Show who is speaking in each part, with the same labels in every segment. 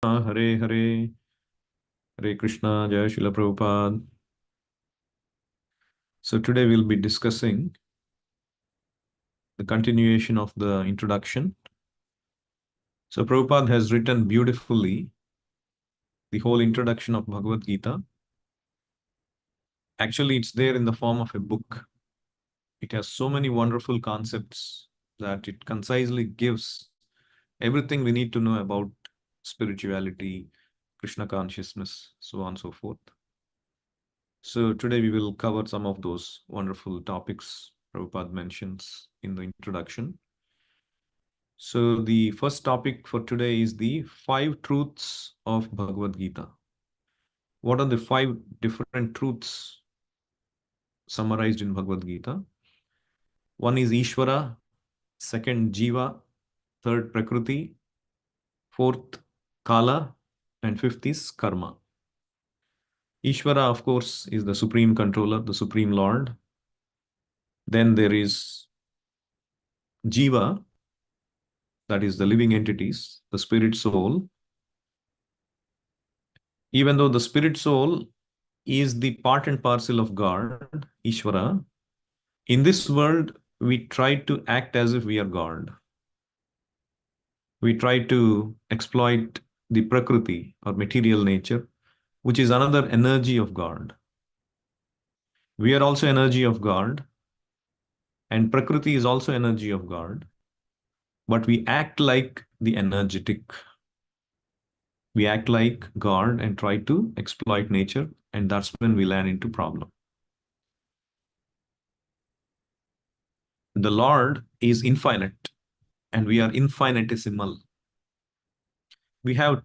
Speaker 1: Hare Hare, Hare Krishna, Jai Srila Prabhupada. So today we'll be discussing the continuation of the introduction. So Prabhupada has written beautifully the whole introduction of Bhagavad Gita. Actually, it's there in the form of a book. It has so many wonderful concepts that it concisely gives everything we need to know about spirituality, Krishna consciousness, so on and so forth. So today we will cover some of those wonderful topics Prabhupada mentions in the introduction. So the first topic for today is the five truths of Bhagavad Gita. What are the five different truths summarized in Bhagavad Gita? One is Ishvara, second Jiva, third Prakriti, fourth Kala, and fifth is Karma. Ishvara, of course, is the supreme controller, the supreme lord. Then there is Jiva, that is the living entities, the spirit soul. Even though the spirit soul is the part and parcel of God, Ishvara, in this world, we try to act as if we are God. We try to exploit the Prakriti or material nature, which is another energy of God. We are also energy of God, and Prakriti is also energy of God, but we act like the energetic. We act like God and try to exploit nature, and that's when we land into problem. The Lord is infinite, and we are infinitesimal. We have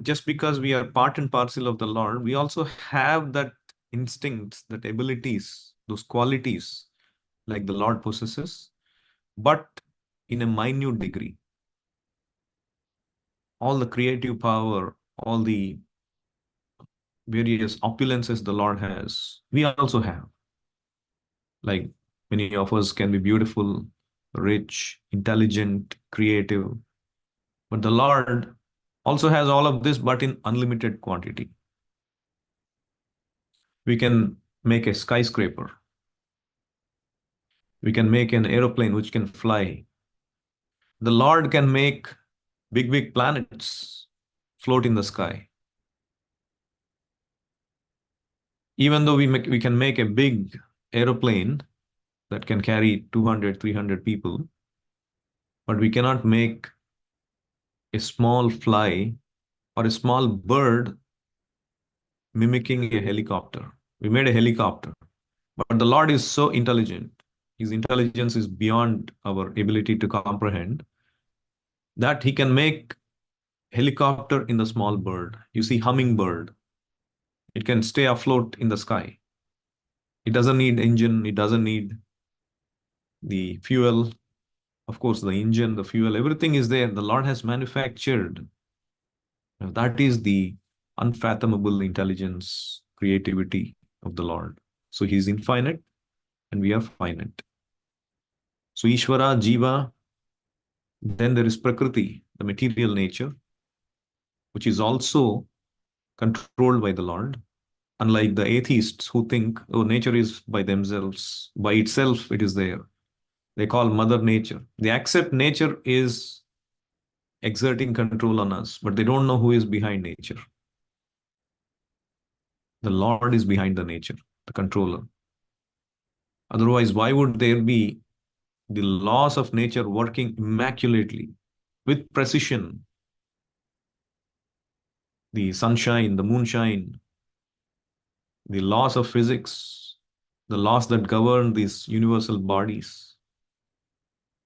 Speaker 1: just because we are part and parcel of the Lord, we also have that instincts, that abilities, those qualities like the Lord possesses, but in a minute degree. All the creative power, all the various opulences the Lord has, we also have. Like many of us can be beautiful, rich, intelligent, creative, but the Lord also has all of this, but in unlimited quantity. We can make a skyscraper. We can make an aeroplane which can fly. The Lord can make big, big planets float in the sky. Even though we can make a big aeroplane that can carry 200, 300 people, but we cannot make a small fly or a small bird mimicking a helicopter. We made a helicopter, but the Lord is so intelligent. His intelligence is beyond our ability to comprehend that he can make helicopter in the small bird. You see, hummingbird. It can stay afloat in the sky. It doesn't need engine. It doesn't need the fuel. Of course, the engine, the fuel, everything is there. The Lord has manufactured. Now, that is the unfathomable intelligence, creativity of the Lord. So he's infinite and we are finite. So Ishvara, Jiva, then there is Prakriti, the material nature, which is also controlled by the Lord. Unlike the atheists who think, oh, nature is by themselves, by itself, it is there. They call Mother Nature. They accept nature is exerting control on us, but they don't know who is behind nature. The Lord is behind the nature, the controller. Otherwise, why would there be the laws of nature working immaculately with precision? The sunshine, the moonshine, the laws of physics, the laws that govern these universal bodies,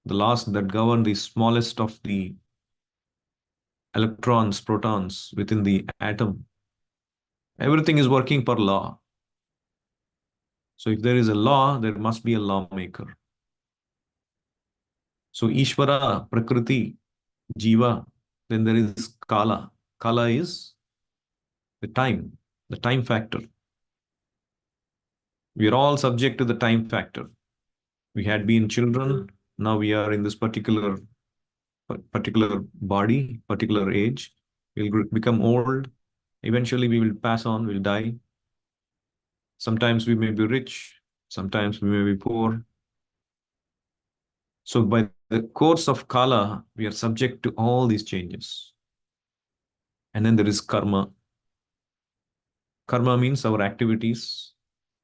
Speaker 1: the laws that govern the smallest of the electrons, protons within the atom. Everything is working per law. So if there is a law, there must be a lawmaker. So Ishvara, Prakriti, Jiva, then there is Kala. Kala is the time factor. We are all subject to the time factor. We had been children, now we are in this particular body, particular age. We'll become old. Eventually, we will pass on, we'll die. Sometimes we may be rich, sometimes we may be poor. So, by the course of Kala, we are subject to all these changes. And then there is karma. Karma means our activities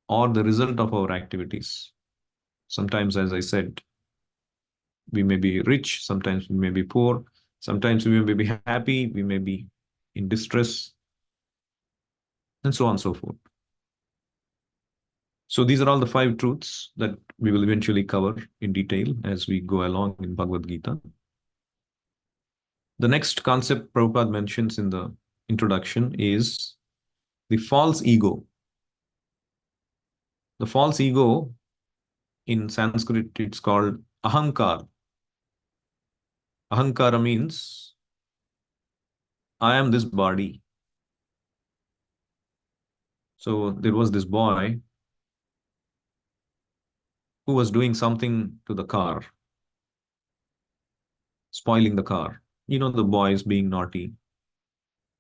Speaker 1: or the result of our activities. Sometimes, as I said, we may be rich, sometimes we may be poor, sometimes we may be happy, we may be in distress, and so on and so forth. So these are all the five truths that we will eventually cover in detail as we go along in Bhagavad Gita. The next concept Prabhupada mentions in the introduction is the false ego. The false ego in Sanskrit, it's called ahankar. Ahankara means I am this body. So there was this boy who was doing something to the car, spoiling the car. The boy is being naughty.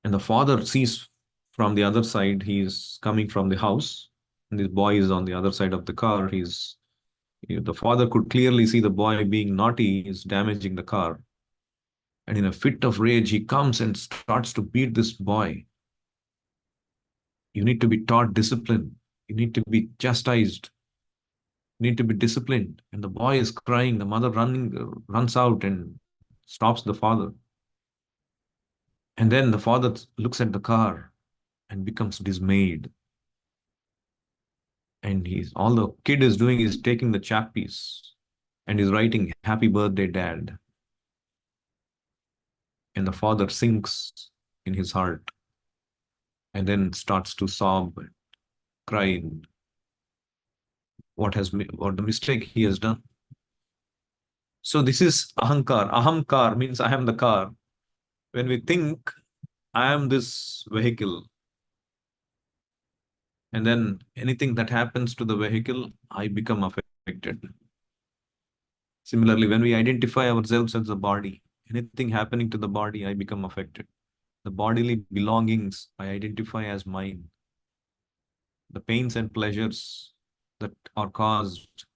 Speaker 1: And the father sees from the other side, he's coming from the house, and this boy is on the other side of the car. The father could clearly see the boy being naughty, is damaging the car. And in a fit of rage, he comes and starts to beat this boy. You need to be taught discipline. You need to be chastised. You need to be disciplined. And the boy is crying. The mother runs out and stops the father. And then the father looks at the car and becomes dismayed. And he's all the kid is doing is taking the chap piece and he's writing "Happy Birthday, Dad." And the father sinks in his heart and then starts to sob, cry, what the mistake he has done. So this is ahankar. Ahamkar means I am the car. When we think I am this vehicle, and then anything that happens to the vehicle, I become affected. Similarly, when we identify ourselves as the body, anything happening to the body, I become affected. The bodily belongings I identify as mine. The pains and pleasures that are caused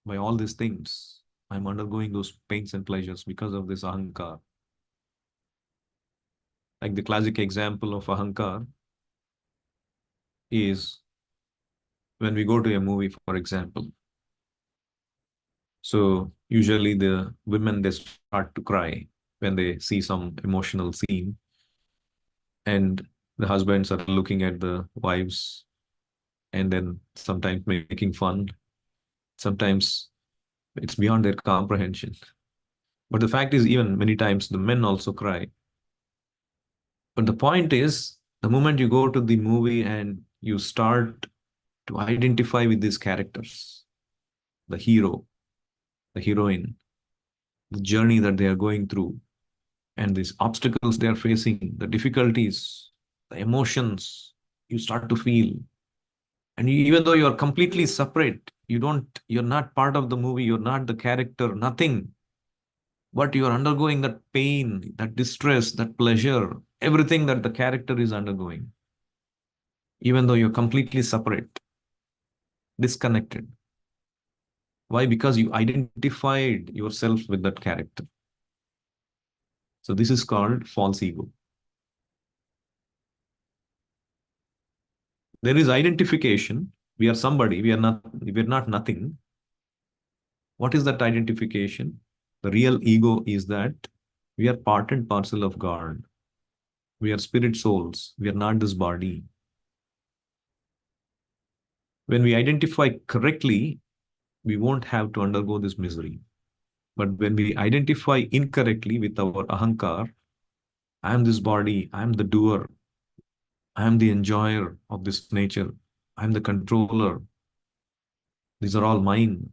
Speaker 1: by all these things, I'm undergoing those pains and pleasures because of this ahankar. Like the classic example of ahankar is when we go to a movie, for example. So usually the women, they start to cry when they see some emotional scene, and the husbands are looking at the wives and then sometimes making fun. Sometimes it's beyond their comprehension. But the fact is, even many times the men also cry. But the point is, the moment you go to the movie and you start to identify with these characters, the hero, the heroine, the journey that they are going through, and these obstacles they are facing, the difficulties, the emotions you start to feel. And even though you're completely separate, you're not part of the movie, you're not the character, nothing. But you are undergoing that pain, that distress, that pleasure, everything that the character is undergoing, even though you're completely separate, disconnected. Why? Because you identified yourself with that character. So this is called false ego. There is identification. We are somebody, we are not nothing. What is that identification? The real ego is that we are part and parcel of God. We are spirit souls. We are not this body. When we identify correctly, we won't have to undergo this misery. But when we identify incorrectly with our ahankar, I am this body, I am the doer, I am the enjoyer of this nature, I am the controller, these are all mine,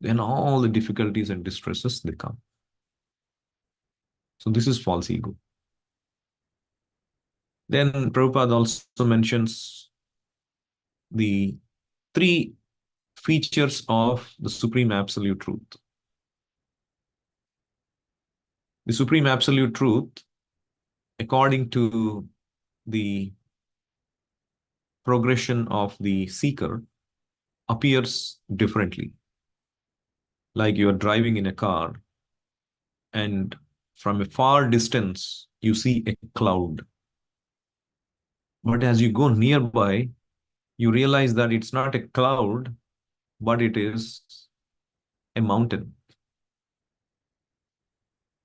Speaker 1: then all the difficulties and distresses they come. So this is false ego. Then Prabhupada also mentions the three features of the Supreme Absolute Truth. The Supreme Absolute Truth according to the progression of the seeker, appears differently. Like you are driving in a car, and from a far distance, you see a cloud. But as you go nearby, you realize that it's not a cloud, but it is a mountain.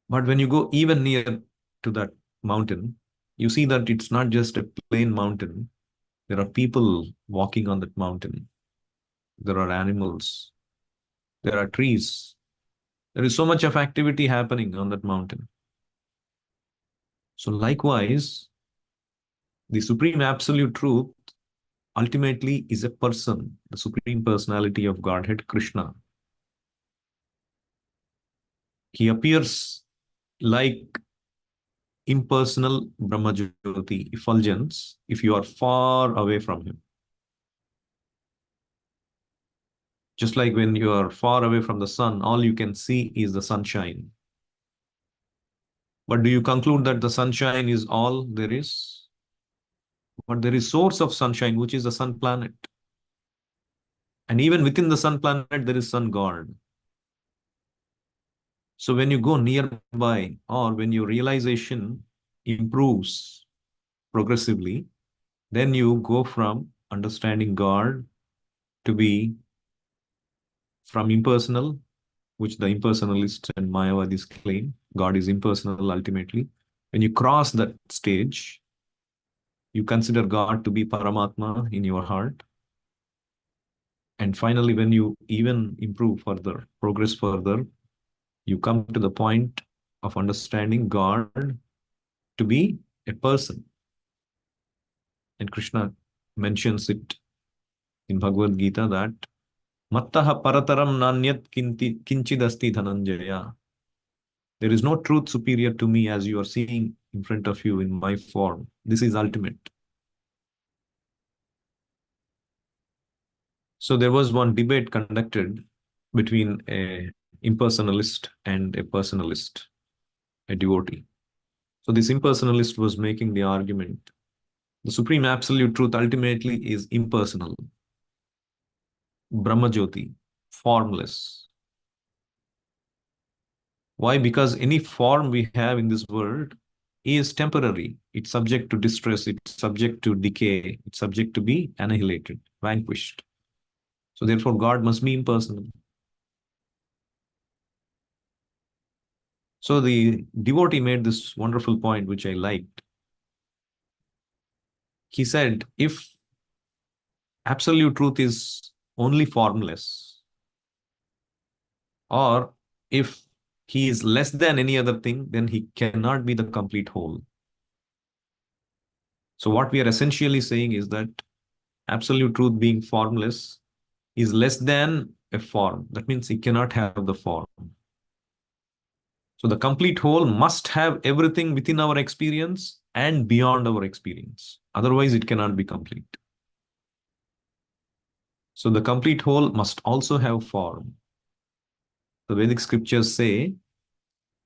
Speaker 1: But when you go even near to that mountain, you see that it's not just a plain mountain. There are people walking on that mountain. There are animals. There are trees. There is so much of activity happening on that mountain. So likewise, the supreme absolute truth ultimately is a person, the supreme personality of Godhead, Krishna. He appears like impersonal Brahmajyoti effulgence if you are far away from him. Just like when you are far away from the sun, all you can see is the sunshine. But do you conclude that the sunshine is all there is? But there is source of sunshine, which is the sun planet. And even within the sun planet, there is sun god. So when you go nearby or when your realization improves progressively, then you go from understanding God to be from impersonal, which the impersonalists and Mayavadis claim. God is impersonal ultimately. When you cross that stage, you consider God to be Paramatma in your heart. And finally, when you even improve further, progress further, you come to the point of understanding God to be a person. And Krishna mentions it in Bhagavad Gita that Mattaha parataram nanyat kinchidasti dhananjaya. There is no truth superior to me as you are seeing in front of you in my form. This is ultimate. So there was one debate conducted between a impersonalist and a personalist, a devotee. So this impersonalist was making the argument. The supreme absolute truth ultimately is impersonal, Brahmajyoti, formless. Why? Because any form we have in this world is temporary. It's subject to distress, it's subject to decay, it's subject to be annihilated, vanquished. So therefore, God must be impersonal. So the devotee made this wonderful point, which I liked. He said, if absolute truth is only formless, or if he is less than any other thing, then he cannot be the complete whole. So what we are essentially saying is that absolute truth being formless is less than a form. That means it cannot have the form. So the complete whole must have everything within our experience and beyond our experience. Otherwise, it cannot be complete. So the complete whole must also have form. The Vedic scriptures say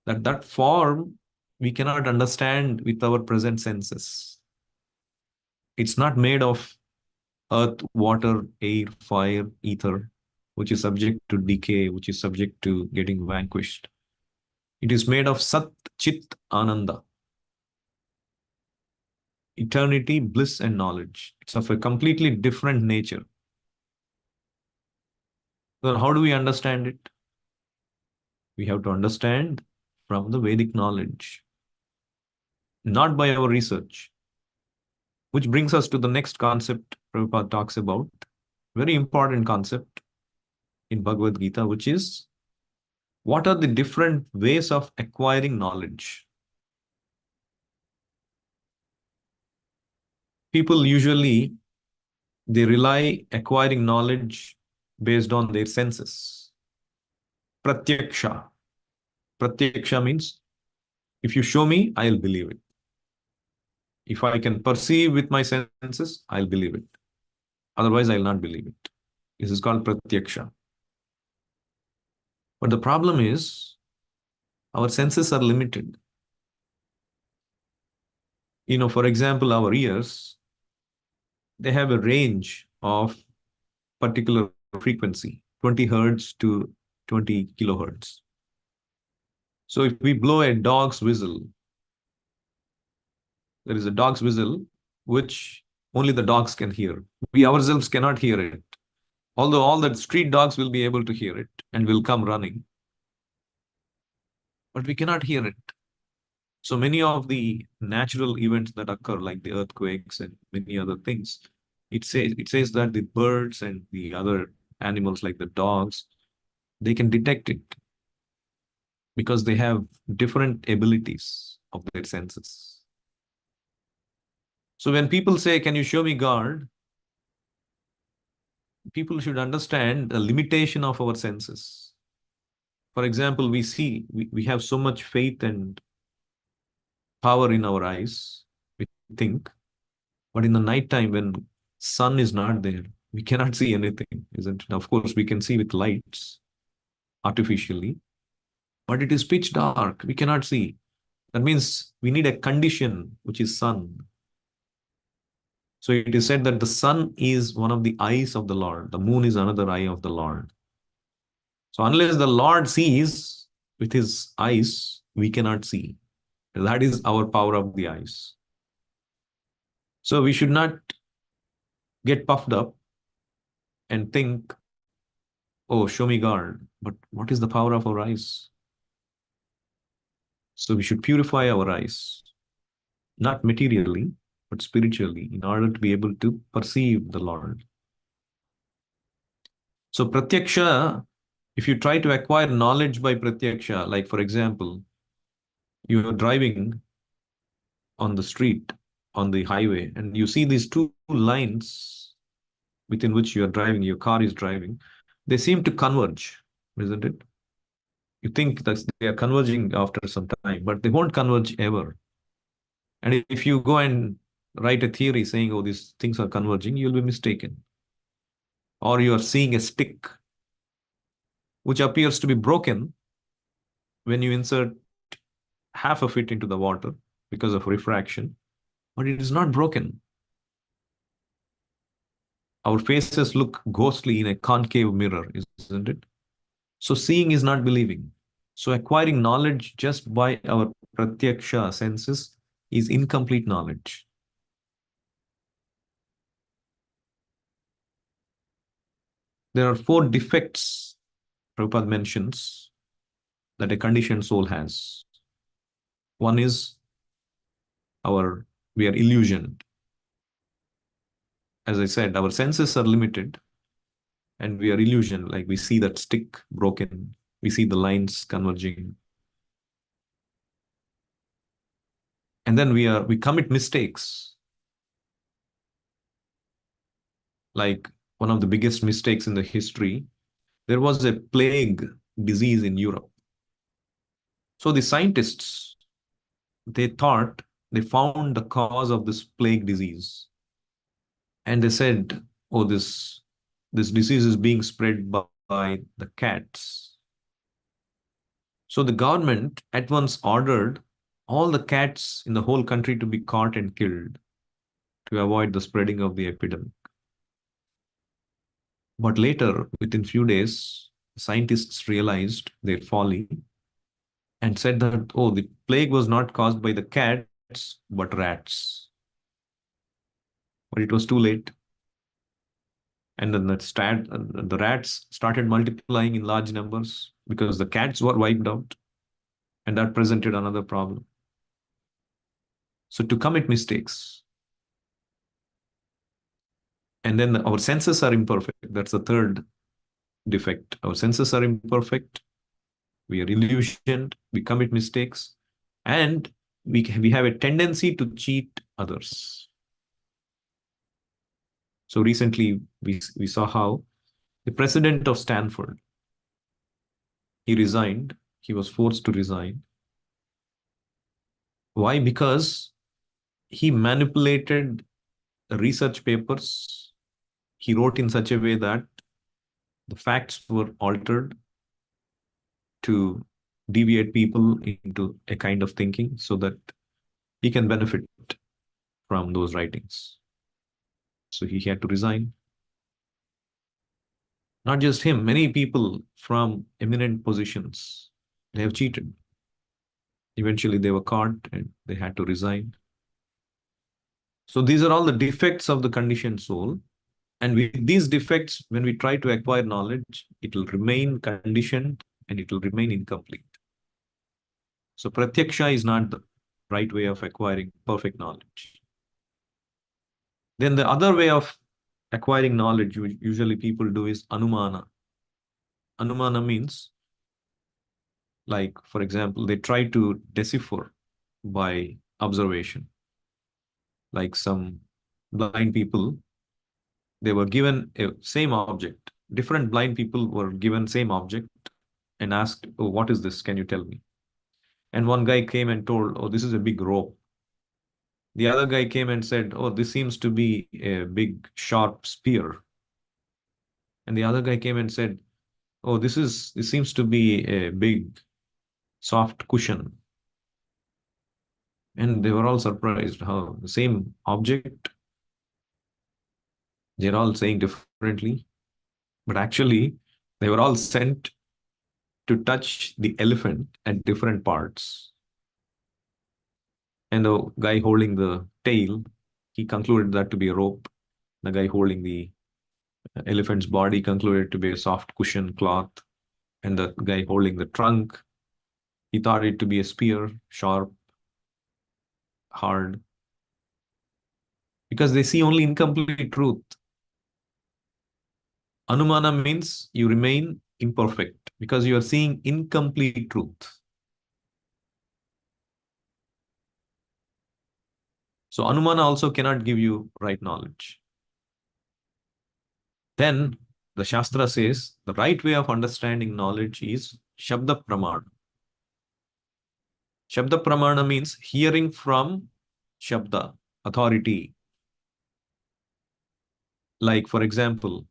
Speaker 1: that that form we cannot understand with our present senses. It's not made of earth, water, air, fire, ether, which is subject to decay, which is subject to getting vanquished. It is made of Sat, Chit, Ananda, eternity, bliss, and knowledge. It's of a completely different nature. So, how do we understand it? We have to understand from the Vedic knowledge, not by our research. Which brings us to the next concept Prabhupada talks about, very important concept in Bhagavad Gita, which is what are the different ways of acquiring knowledge? People usually they rely acquiring knowledge based on their senses. Pratyaksha. Pratyaksha means if you show me, I'll believe it. If I can perceive with my senses, I'll believe it. Otherwise, I'll not believe it. This is called pratyaksha. But the problem is our senses are limited. For example, our ears, they have a range of particular frequency, 20 hertz to 20 kilohertz. So if we blow a dog's whistle, there is a dog's whistle which only the dogs can hear. We ourselves cannot hear it. Although all the street dogs will be able to hear it and will come running, but we cannot hear it. So many of the natural events that occur, like the earthquakes and many other things, it says that the birds and the other animals like the dogs, they can detect it because they have different abilities of their senses. So when people say, "Can you show me God?" people should understand the limitation of our senses. For example, we have so much faith and power in our eyes, we think, but in the night time when sun is not there, we cannot see anything, isn't it? Of course, we can see with lights artificially, but it is pitch dark. We cannot see. That means we need a condition which is sun. So it is said that the sun is one of the eyes of the Lord. The moon is another eye of the Lord. So unless the Lord sees with his eyes, we cannot see. That is our power of the eyes. So we should not get puffed up and think, "Oh, show me God." But what is the power of our eyes? So we should purify our eyes, not materially, but spiritually, in order to be able to perceive the Lord. So pratyaksha, if you try to acquire knowledge by pratyaksha, like for example, you are driving on the street, on the highway, and you see these two lines within which you are driving, your car is driving, they seem to converge, isn't it? You think that they are converging after some time, but they won't converge ever. And if you go and write a theory saying, "Oh, these things are converging," you'll be mistaken. Or you are seeing a stick which appears to be broken when you insert half of it into the water because of refraction, but it is not broken. Our faces look ghostly in a concave mirror, isn't it? So seeing is not believing. So acquiring knowledge just by our pratyaksha senses is incomplete knowledge. There are four defects Prabhupada mentions that a conditioned soul has. One is we are illusioned. As I said, our senses are limited and we are illusioned. Like we see that stick broken, we see the lines converging. And then we commit mistakes. Like one of the biggest mistakes in the history, there was a plague disease in Europe. So the scientists, they thought they found the cause of this plague disease. And they said, "Oh, this disease is being spread by the cats." So the government at once ordered all the cats in the whole country to be caught and killed to avoid the spreading of the epidemic. But later, within few days, scientists realized their folly and said that, "Oh, the plague was not caused by the cats, but rats." But it was too late. And then the rats started multiplying in large numbers because the cats were wiped out. And that presented another problem. So to commit mistakes. And then our senses are imperfect. That's the third defect. Our senses are imperfect. We are illusioned. We commit mistakes. And we have a tendency to cheat others. So recently we saw how the president of Stanford, he resigned. He was forced to resign. Why? Because he manipulated research papers. He wrote in such a way that the facts were altered to deviate people into a kind of thinking so that he can benefit. from those writings. So he had to resign. Not just him, many people from eminent positions, they have cheated. Eventually, they were caught and they had to resign. So these are all the defects of the conditioned soul. And with these defects, when we try to acquire knowledge, it will remain conditioned and it will remain incomplete. So pratyaksha is not the right way of acquiring perfect knowledge. Then the other way of acquiring knowledge usually people do is anumana. Anumana means, like, for example, they try to decipher by observation. Like some blind people, they were given a same object. Different blind people were given same object and asked, "Oh, what is this? Can you tell me?" And one guy came and told, "Oh, this is a big rope." The other guy came and said, "Oh, this seems to be a big sharp spear." And the other guy came and said, "Oh, this seems to be a big soft cushion." And they were all surprised how the same object, they're all saying differently. But actually, they were all sent to touch the elephant at different parts. And the guy holding the tail, he concluded that to be a rope. The guy holding the elephant's body concluded to be a soft cushion cloth. And the guy holding the trunk, he thought it to be a spear, sharp, hard, because they see only incomplete truth. Anumana means you remain imperfect because you are seeing incomplete truth. So Anumana also cannot give you right knowledge. Then the Shastra says the right way of understanding knowledge is Shabda Pramana. Shabda Pramana means hearing from Shabda, authority. Like, for example,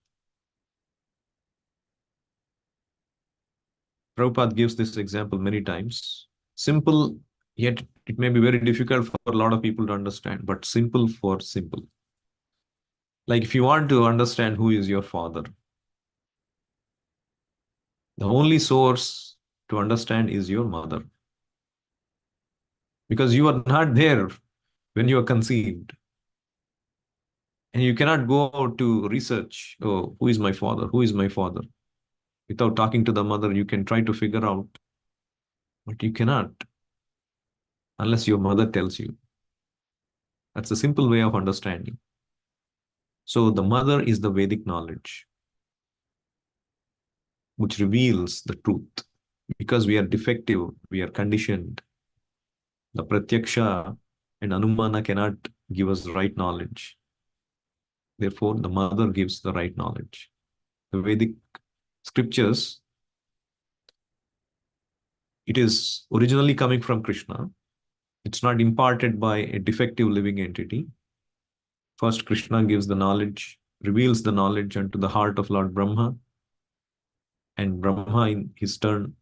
Speaker 1: Prabhupada gives this example many times. Simple, yet it may be very difficult for a lot of people to understand, but simple for simple. Like if you want to understand who is your father, the only source to understand is your mother. Because you are not there when you are conceived. And you cannot go to research, oh, who is my father? Who is my father? Without talking to the mother, you can try to figure out, but you cannot unless your mother tells you. That's a simple way of understanding. So the mother is the Vedic knowledge, which reveals the truth. Because we are defective, we are conditioned. The Pratyaksha and Anumana cannot give us right knowledge. Therefore, the mother gives the right knowledge. The Vedic scriptures, it is originally coming from Krishna. It's not imparted by a defective living entity. First, Krishna gives the knowledge, reveals the knowledge unto the heart of Lord Brahma. And Brahma, in his turn,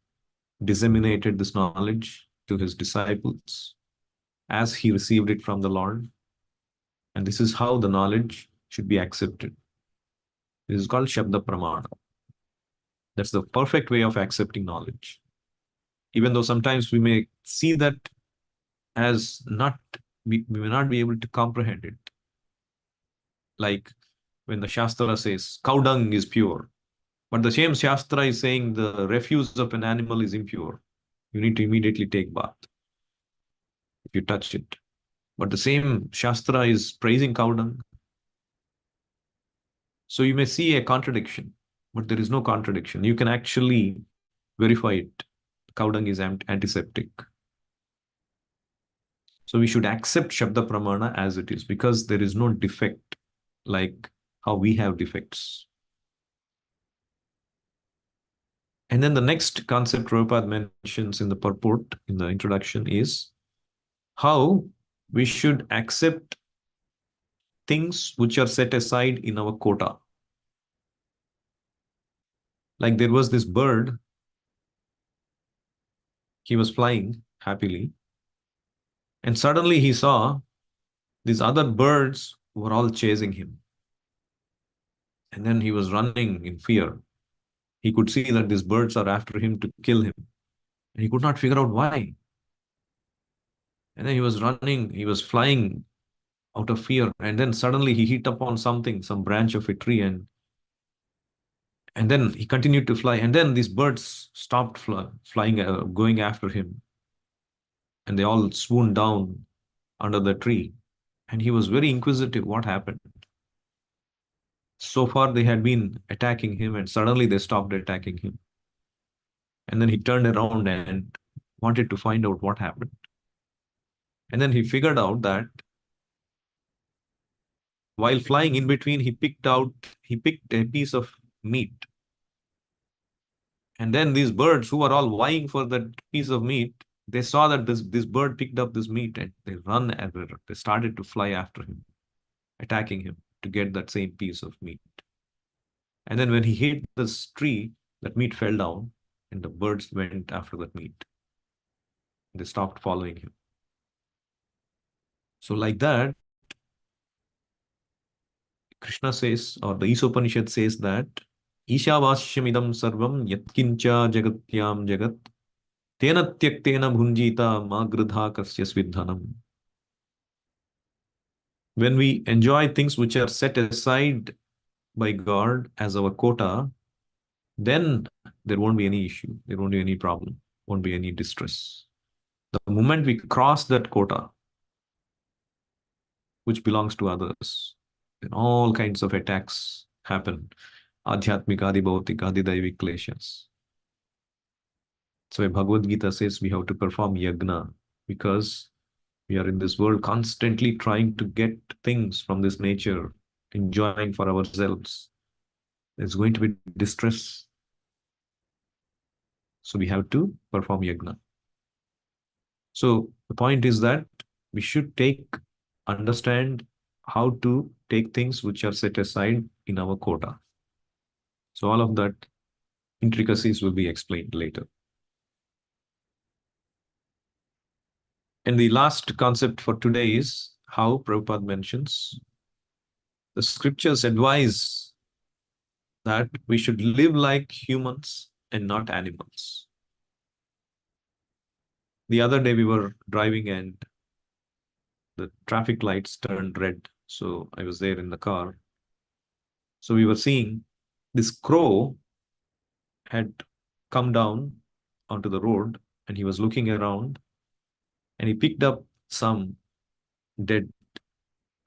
Speaker 1: disseminated this knowledge to his disciples as he received it from the Lord. And this is how the knowledge should be accepted. This is called Shabda Pramana. That's the perfect way of accepting knowledge. Even though sometimes we may see that as not, we may not be able to comprehend it. Like when the Shastra says cow dung is pure, but the same Shastra is saying the refuse of an animal is impure. You need to immediately take bath if you touch it. But the same Shastra is praising cow dung. So you may see a contradiction, but there is no contradiction. You can actually verify it. Cow dung is antiseptic. So we should accept Shabda Pramana as it is because there is no defect like how we have defects. And then the next concept Prabhupada mentions in the purport, in the introduction, is how we should accept things which are set aside in our quota. Like there was this bird, he was flying happily, and suddenly he saw These other birds were all chasing him. And then he was running in fear. He could see that these birds are after him to kill him. And he could not figure out why. And then he was running, he was flying out of fear. And then suddenly he hit upon something, some branch of a tree, and then he continued to fly. And then these birds stopped flying, going after him. And they all swooned down under the tree. And he was very inquisitive. What happened? So far, they had been attacking him, and suddenly they stopped attacking him. And then he turned around and wanted to find out what happened. And then he figured out that while flying in between, he picked a piece of meat. And then these birds who were all vying for that piece of meat, they saw that this bird picked up this meat and they run everywhere. They started to fly after him, attacking him to get that same piece of meat. And then when he hit this tree, that meat fell down and the birds went after that meat. They stopped following him. So like that, Krishna says, or the Isopanishad says that Ishavashyamidam sarvam yatkincha jagatyam jagat tena tyaktena bhunjita magradha kasya svidhanam. When we enjoy things which are set aside by God as our quota, then there won't be any issue. There won't be any problem. Won't be any distress. The moment we cross that quota, which belongs to others, then all kinds of attacks happen. Adhyatmikadi, bhautikadi, daivik kleshas. So Bhagavad Gita says we have to perform yagna because we are in this world constantly trying to get things from this nature, enjoying for ourselves. There's going to be distress. So we have to perform yagna. So the point is that we should understand how to take things which are set aside in our quota. So all of that intricacies will be explained later. And the last concept for today is how Prabhupada mentions the scriptures advise that we should live like humans and not animals. The other day we were driving and the traffic lights turned red. So I was there in the car. So we were seeing this crow had come down onto the road and he was looking around and he picked up some dead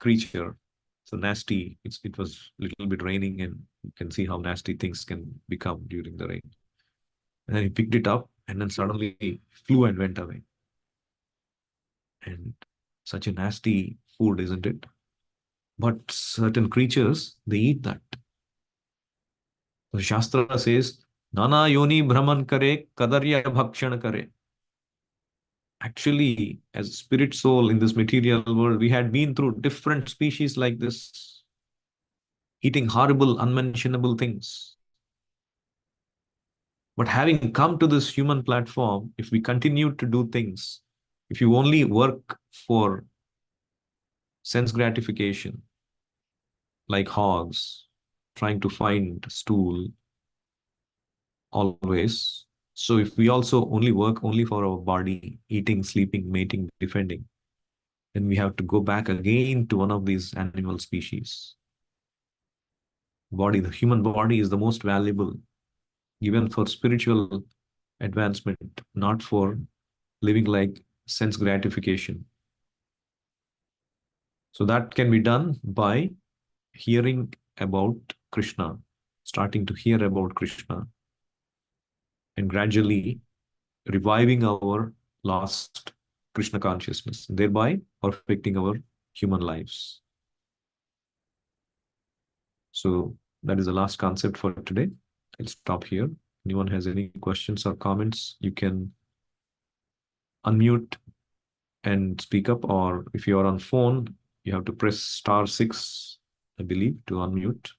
Speaker 1: creature. So nasty. It was a little bit raining and you can see how nasty things can become during the rain. And then he picked it up and then suddenly he flew and went away. And such a nasty food, isn't it? But certain creatures, they eat that. The Shastra says, Nana yoni brahman kare, kadarya bhakshan kare. Actually, as a spirit soul in this material world, we had been through different species like this, eating horrible, unmentionable things. But having come to this human platform, if we continue to do things, if you only work for sense gratification, like hogs, trying to find stool always. So if we also only work only for our body, eating, sleeping, mating, defending, then we have to go back again to one of these animal species. The human body is the most valuable, given for spiritual advancement, not for living like sense gratification. So that can be done by hearing about Krishna, starting to hear about Krishna, and gradually reviving our lost Krishna consciousness, thereby perfecting our human lives. So that is the last concept for today. I'll stop here. Anyone has any questions or comments, you can unmute and speak up, or if you are on phone, you have to press *6, I believe, to unmute.